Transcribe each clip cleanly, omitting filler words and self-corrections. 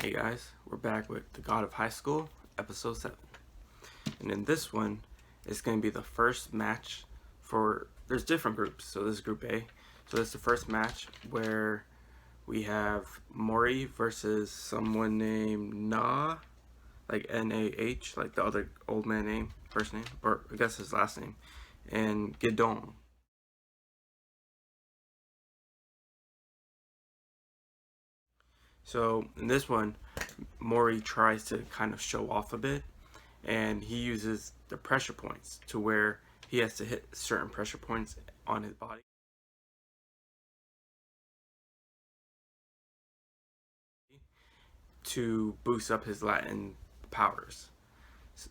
Hey guys, we're back with The God of High School, episode 7. And in this one, it's going to be the first match for, there's different groups, so this is group A. So this is the first match where we have Mori versus someone named Na, like Nah, like the other old man name, first name, or I guess his last name, and Gyeongsang. So in this one, Mori tries to kind of show off a bit, and he uses the pressure points to where he has to hit certain pressure points on his body to boost up his Latin powers,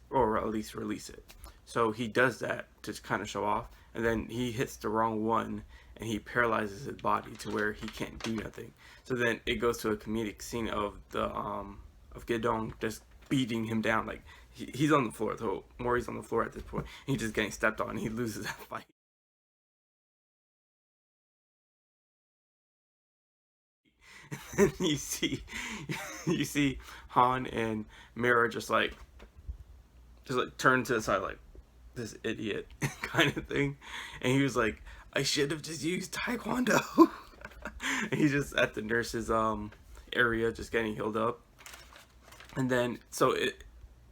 or at least release it. So he does that to kind of show off, and then he hits the wrong one and he paralyzes his body to where he can't do nothing. So then it goes to a comedic scene of the of Gyeongsang just beating him down, like he's on the floor. So Mori's on the floor at this point, and he's just getting stepped on and he loses that fight. And then you see Han and Mira just like turn to the side like this idiot kind of thing, and he was like, I should have just used Taekwondo. And he's just at the nurse's area just getting healed up, and then so it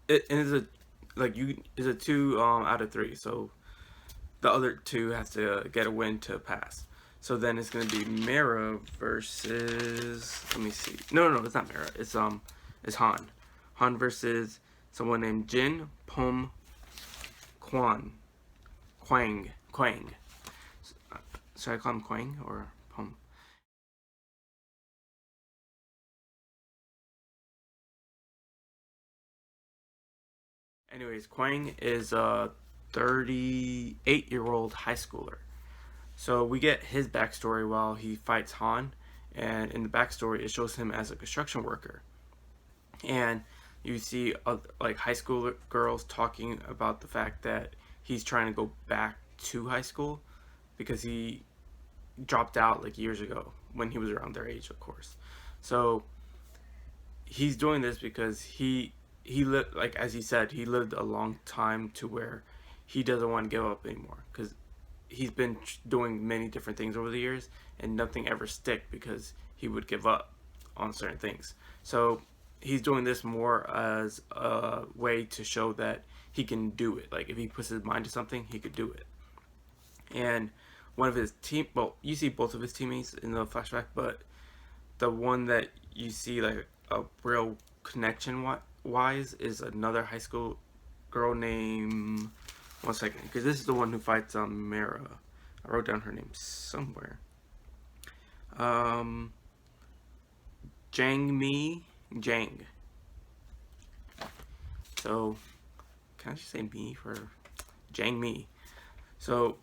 is a like you is a 2 out of 3, so the other 2 has to get a win to pass. So then it's gonna be Mira versus, let me see. No, it's not Mira. It's Han. Han versus someone named Jin Pom Kwang. Should I call him Kwang or Pom? Anyways, Kwang is a 38-year-old high schooler. So we get his backstory while he fights Han, and in the backstory it shows him as a construction worker. And you see like high school girls talking about the fact that he's trying to go back to high school because he dropped out like years ago when he was around their age, of course. So he's doing this because he lived, like as he said, he lived a long time to where he doesn't want to give up anymore, because he's been doing many different things over the years and nothing ever stick because he would give up on certain things. So he's doing this more as a way to show that he can do it. Like if he puts his mind to something, he could do it. And one of his well, you see both of his teammates in the flashback, but the one that you see like a real connection wise is another high school girl named, one second, because this is the one who fights Mira. I wrote down her name somewhere. Jang. So, can I just say me for Jang Mi? So,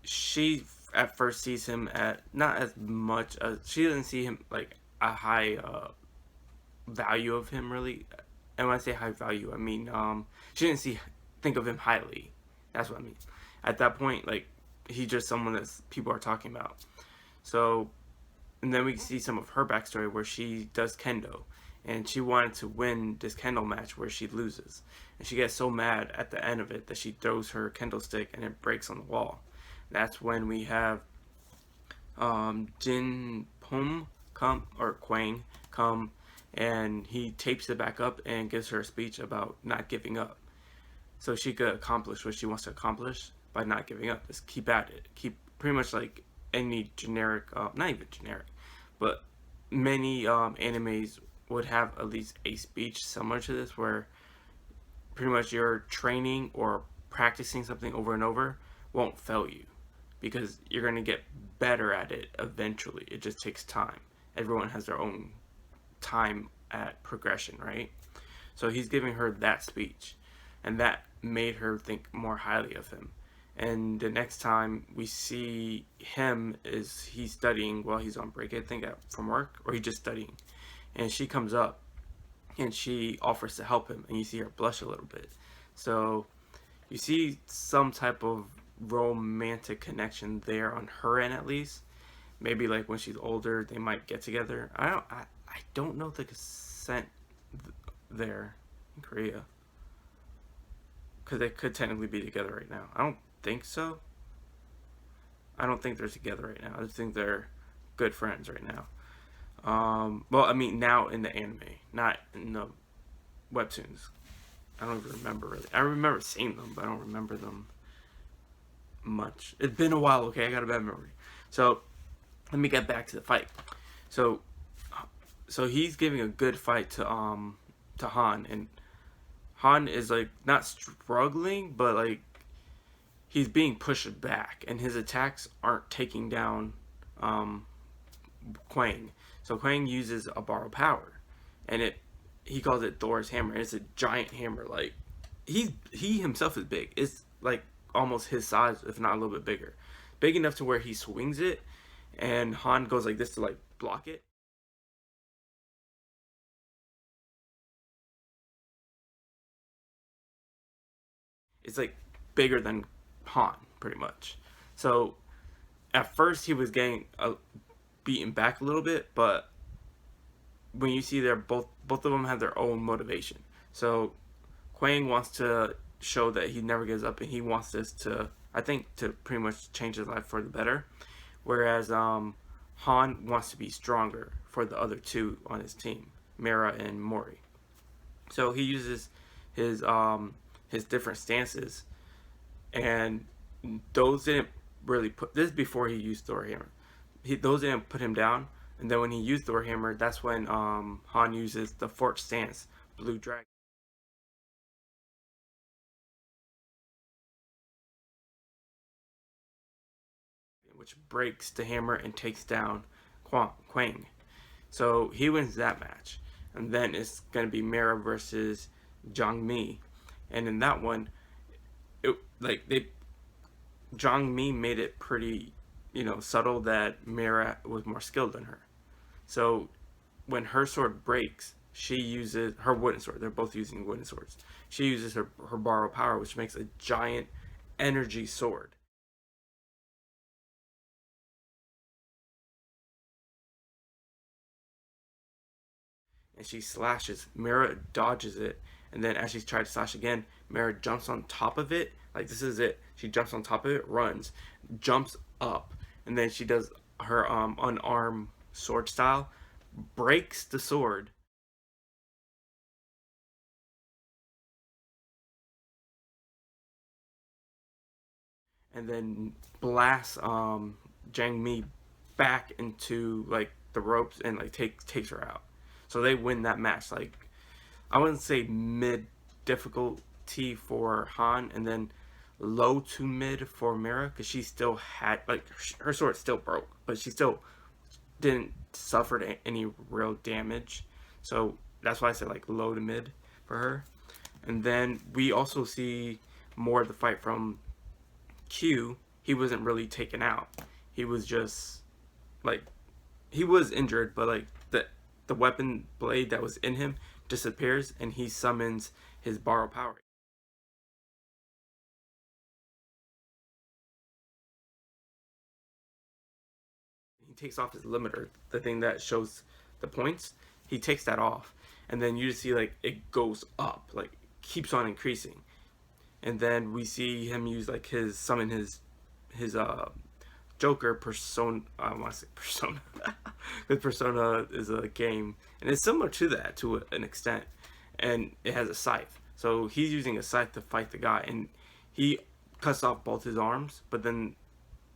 she at first sees him at not as much as, she doesn't see him like a high value of him really. And when I say high value, I mean she didn't think of him highly. That's what I mean. At that point, like, he's just someone that people are talking about. So, and then we see some of her backstory where she does kendo, and she wanted to win this kendo match where she loses, and she gets so mad at the end of it that she throws her kendo stick and it breaks on the wall. That's when we have Jin Pom Kwang come, and he tapes it back up and gives her a speech about not giving up, so she could accomplish what she wants to accomplish by not giving up. Just keep at it. Keep, pretty much like any generic, not even generic, but many animes would have at least a speech similar to this, where pretty much your training or practicing something over and over won't fail you, because you're going to get better at it eventually. It just takes time. Everyone has their own time at progression, right? So he's giving her that speech, and that made her think more highly of him. And the next time we see him is he's studying while he's on break, I think, from work, or he's just studying. And she comes up and she offers to help him, and you see her blush a little bit. So you see some type of romantic connection there on her end, at least. Maybe like when she's older they might get together. I don't know the consent there in Korea, because they could technically be together right now. I don't think so. I don't think they're together right now. I just think they're good friends right now. Well, I mean, now in the anime, not in the webtoons. I don't even remember really. I remember seeing them, but I don't remember them much. It's been a while. Okay, I got a bad memory. So let me get back to the fight. So, so he's giving a good fight to Han, and Han is like not struggling, but like he's being pushed back, and his attacks aren't taking down Quang. So Quang uses a borrowed power, and he calls it Thor's hammer. And it's a giant hammer. Like he himself is big. It's like almost his size, if not a little bit bigger, big enough to where he swings it, and Han goes like this to like block it. It's like bigger than Han, pretty much. So at first he was getting beaten back a little bit, but when you see they're both of them have their own motivation. So Quang wants to show that he never gives up, and he wants this to, I think, to pretty much change his life for the better. Whereas Han wants to be stronger for the other two on his team, Mira and Mori. So he uses his different stances, and those didn't really put this before he used Thor hammer. Those didn't put him down, and then when he used Thor hammer, that's when Han uses the forked stance, Blue Dragon, which breaks the hammer and takes down Quang. So he wins that match, and then it's gonna be Mira versus Jong Mi, and in that one, it like they Jong Mi made it pretty, subtle that Mira was more skilled than her. So when her sword breaks, she uses her wooden sword. They're both using wooden swords. She uses her borrowed power, which makes a giant energy sword. And she slashes. Mira dodges it, and then as she's trying to slash again, Mira jumps on top of it. Like this is it. She jumps on top of it, runs, jumps up, and then she does her unarmed sword style, breaks the sword, and then blasts Jang Mi back into like the ropes and like takes her out. So they win that match. Like I wouldn't say mid difficulty for Han, and then low to mid for Mira, because she still had like her sword still broke, but she still didn't suffer any real damage. So that's why I said like low to mid for her. And then we also see more of the fight from Q. He wasn't really taken out. He was just like he was injured, but like the weapon blade that was in him disappears, and he summons his borrowed power. He takes off his limiter, the thing that shows the points. He takes that off, and then you just see like it goes up, like keeps on increasing. And then we see him use like his summon his Joker persona. I want to say persona, because Persona is a game, and it's similar to that to an extent, and it has a scythe. So he's using a scythe to fight the guy, and he cuts off both his arms. But then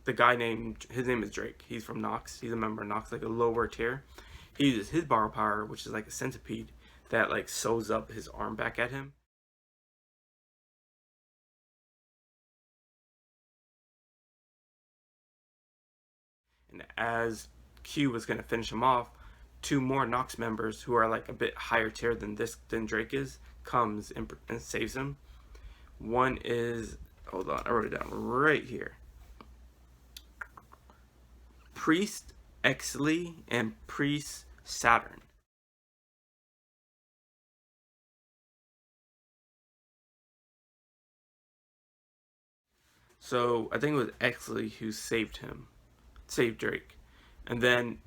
the guy named his name is Drake. He's from Nox. He's a member of Nox, like a lower tier. He uses his borrow power, which is like a centipede that like sews up his arm back at him. And as Q was gonna finish him off, two more Nox members who are like a bit higher tier than Drake is comes and saves him. One is, hold on, I wrote it down right here. Priest Exley and Priest Saturn. So I think it was Exley who saved Drake, and then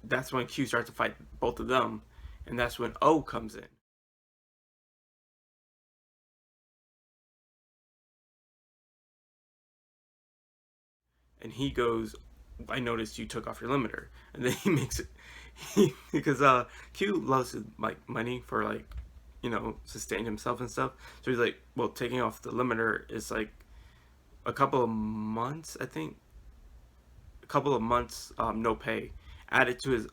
that's when Q starts to fight both of them, and that's when O comes in. and he goes, I noticed you took off your limiter. And then he makes it, because Q loves his like money for like, you know, sustain himself and stuff. So he's like, well, taking off the limiter is like a couple of months, I think, a couple of months, no pay, added to his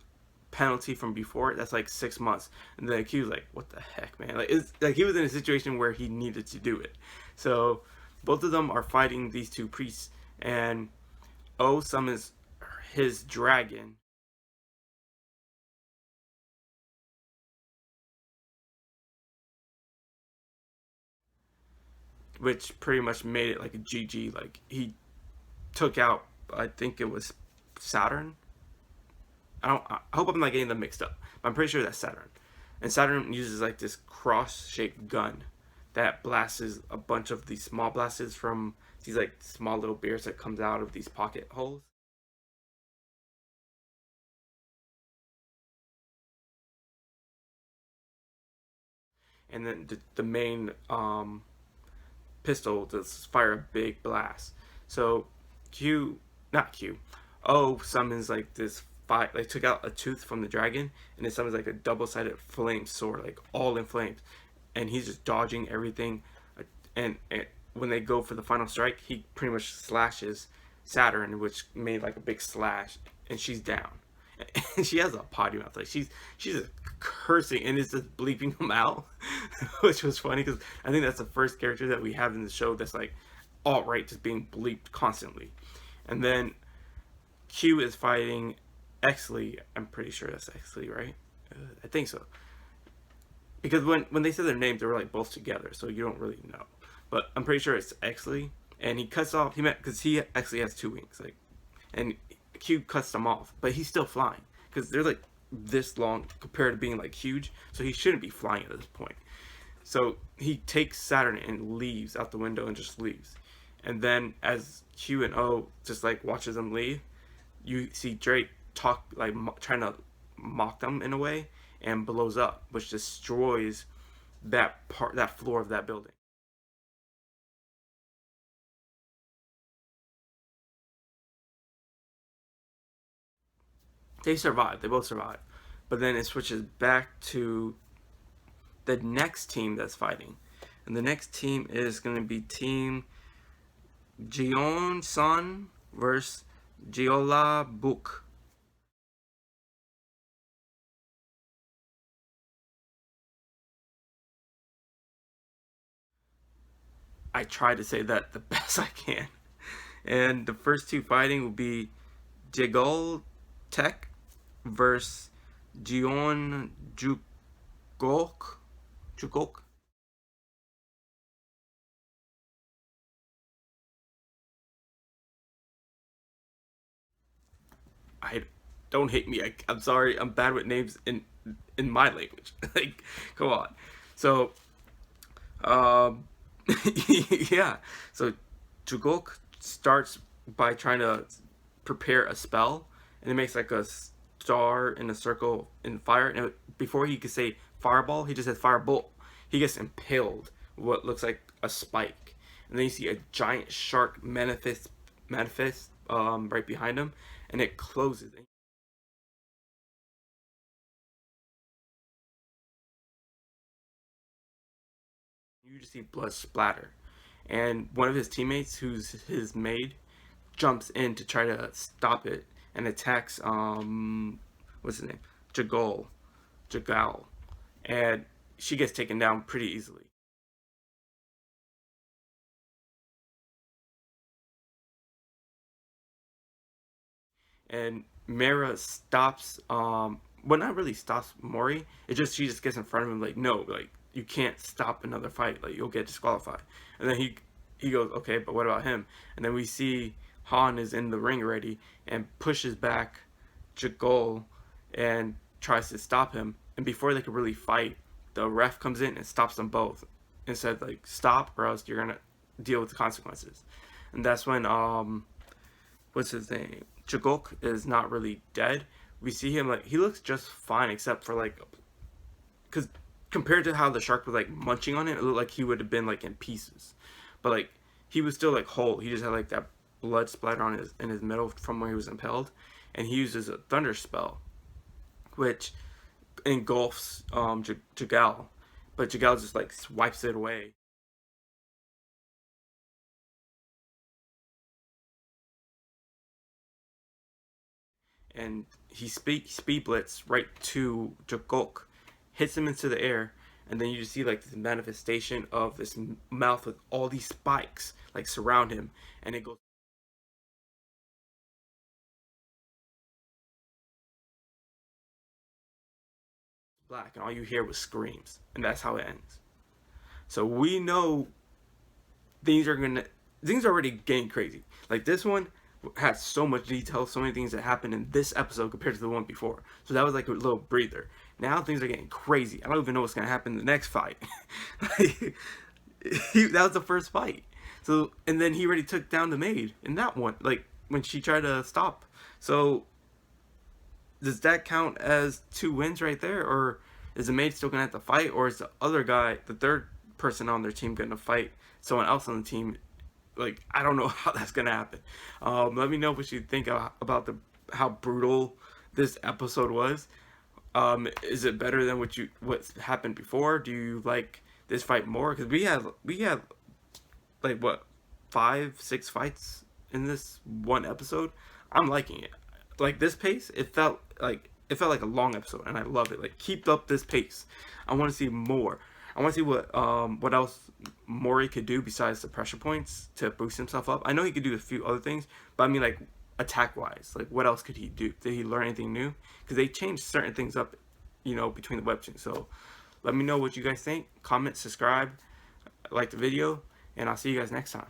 penalty from before. That's like 6 months. And then Q's like, what the heck, man? Like, it's like he was in a situation where he needed to do it. So both of them are fighting these two priests, and O summons his dragon, which pretty much made it like a GG. Like, he took out, I think it was Saturn. I hope I'm not getting them mixed up, but I'm pretty sure that's Saturn. And Saturn uses like this cross-shaped gun that blasts a bunch of these small blasts from these like small little bears that comes out of these pocket holes. And then the main pistol does fire a big blast. So Q, not Q, O summons like this five, like took out a tooth from the dragon, and it summons like a double-sided flame sword, like all in flames, and he's just dodging everything. And when they go for the final strike, he pretty much slashes Saturn, which made like a big slash, and she's down. And she has a potty mouth, like she's just cursing and it's just bleeping him out, which was funny because I think that's the first character that we have in the show that's like all right, just being bleeped constantly. And then Q is fighting Exley. I'm pretty sure that's Exley, right? I think so. Because when they said their names, they were like both together, so you don't really know. But I'm pretty sure it's Exley, and he cuts off. He meant because he actually has 2 wings, like, and Q cuts them off, but he's still flying because they're like this long compared to being like huge, so he shouldn't be flying at this point. So he takes Saturn and leaves out the window and just leaves. And then as Q and O just like watches them leave, you see Drake talk like trying to mock them in a way and blows up, which destroys that floor of that building. They survive. They both survive. But then it switches back to the next team that's fighting. And the next team is going to be Team Gyeongsang versus Jeollabuk. I try to say that the best I can. And the first two fighting will be Jigol Tech versus Jeon Jugok. Jugok. I don't hate me. I'm sorry. I'm bad with names in my language. Like, come on. So, um, yeah. So, Jugok starts by trying to prepare a spell, and it makes like a star in a circle in fire. And before he could say fireball, he just said firebolt. He gets impaled with what looks like a spike, and then you see a giant shark manifest right behind him, and it closes. You just see blood splatter, and one of his teammates, who's his maid, jumps in to try to stop it and attacks what's his name, Jagol, Jagal, and she gets taken down pretty easily. And Mira stops, well, not really stops Mori. It just she just gets in front of him like, no, like you can't stop another fight, like you'll get disqualified. And then he goes, okay, but what about him? And then we see Han is in the ring already and pushes back Jagol and tries to stop him. And before they could really fight, the ref comes in and stops them both and said like, stop or else you're gonna deal with the consequences. And that's when what's his name? Chagok is not really dead. We see him like he looks just fine except for like, because compared to how the shark was like munching on it, it looked like he would have been like in pieces, but like he was still like whole. He just had like that blood splatter on his in his middle from where he was impaled, and he uses a thunder spell, which engulfs Jagal, but Jagal just like wipes it away. And he speed blitz right to Jagok, hits him into the air, and then you just see like this manifestation of this mouth with all these spikes like surround him, and it goes black, and all you hear was screams, and that's how it ends. So we know things are gonna things are already getting crazy. Like this one has so much detail, so many things that happened in this episode compared to the one before. So that was like a little breather. Now things are getting crazy. I don't even know what's gonna happen in the next fight. Like, that was the first fight. So and then he already took down the maid in that one. Like when she tried to stop. So does that count as 2 wins right there, or is the maid still gonna have to fight, or is the other guy, the third person on their team, gonna fight someone else on the team? Like I don't know how that's gonna happen. Let me know what you think about the how brutal this episode was. Is it better than what happened before? Do you like this fight more? Because we have like what 5 6 fights in this one episode. I'm liking it. Like this pace, it felt like a long episode, and I love it. Like keep up this pace. I want to see more. I want to see what else Mori could do besides the pressure points to boost himself up. I know he could do a few other things, but I mean like attack wise, like what else could he do? Did he learn anything new? Because they changed certain things up, between the webtoons. So let me know what you guys think. Comment, subscribe, like the video, and I'll see you guys next time.